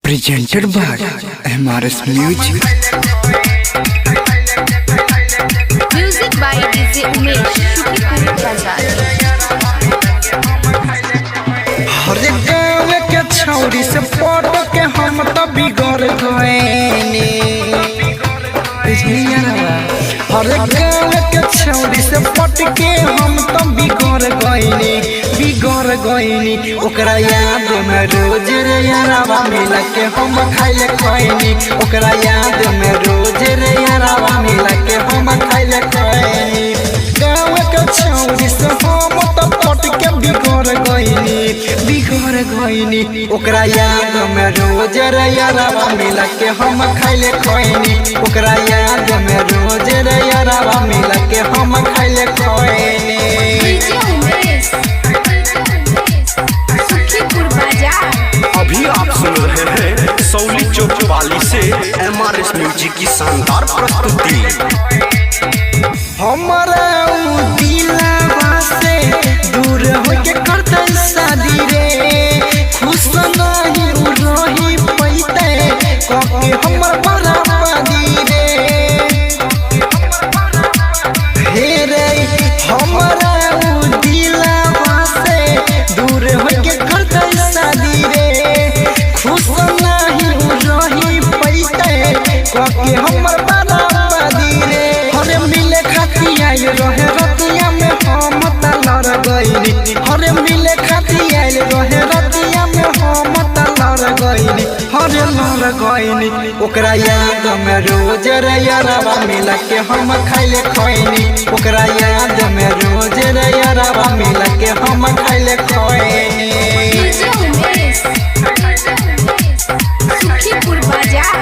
presented by MRS Music. Music by DJ Umesh, Shukipur Bazaar. हर गाँव के छौरी से पट के हम तो बिगड़ गए। हर गाँव के छौरी से पट के हम तो बिगड़ गईनी ओकरा याद में रोज रे यारावा मिला के हम खाइले खैनी। ओकरा याद में रोज रे यारावा मिला के हम खाइले खैनी। गाँव के छौरी से हम तो पट के बिगड़ गईनी ओकरा याद में रोज रे यारावा मिला के हम खाइले खैनी। ओकरा याद में रोज रे यारावा मिला के हम खाइले खैनी। DJ Umesh, Shukipur Bazaar. अभी आप सुन रहे हैं सौली चौक वाली से MRS म्यूजिक की शानदार प्रस्तुति। हमारा दिलवा से दूर होके करते शादी रे। खुश नहीं रही पैते कके हमर बराबरी रे। हे रे हमारा दिलवा से दूर होके करते शादी रे। खुश नहीं रही पैते कके हमर बराबरी रे। हरे मिले खाती आइल रहे रतिया में हम तलर गईनी। हरे मिले खाती आइल रहे रतिया में हम तलर गईनी। हरे लर गईनी ओकरा याद में रोज रे यारावा मिला के हम खाइले खैनी। ओकरा याद में रोज रे यारावा मिला के हम खाइले खैनी। DJ Umesh, Shukipur Bazaar.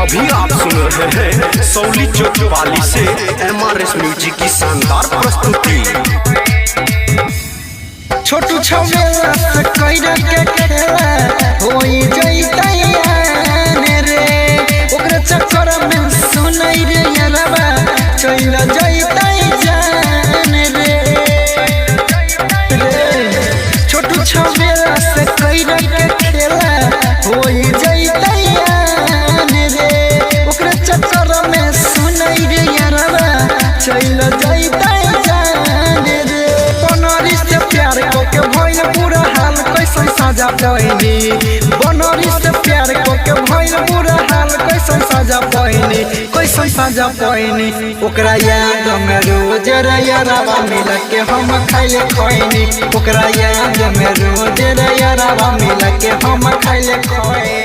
अभी आप सुन रहे हैं सौली चौक वाली से MRS म्यूजिक की शानदार प्रस्तुति। छोटू छौमेला से कइरा के खेला होई जइतैयाने रे। ओकरे चक्कर में सुनई रे यारबा चइल जइतै जाने रे। छोटू छौमेला से कइरा के खेला होई जइतैयाने रे। ओकरे चक्कर में सुनई रे यारबा चइल जइतै जाने रे। बनरी से प्यार के भइल बुरा हाल कैसन सजा पैनी। बनरी से प्यार के भइल बुरा हाल कैसन सजा पैनी। ओकरा याद में रोज रे यारावा मिला के हम खाइले खैनी। ओकरा याद में रोज रे यारावा मिला के हम खाइले खैनी।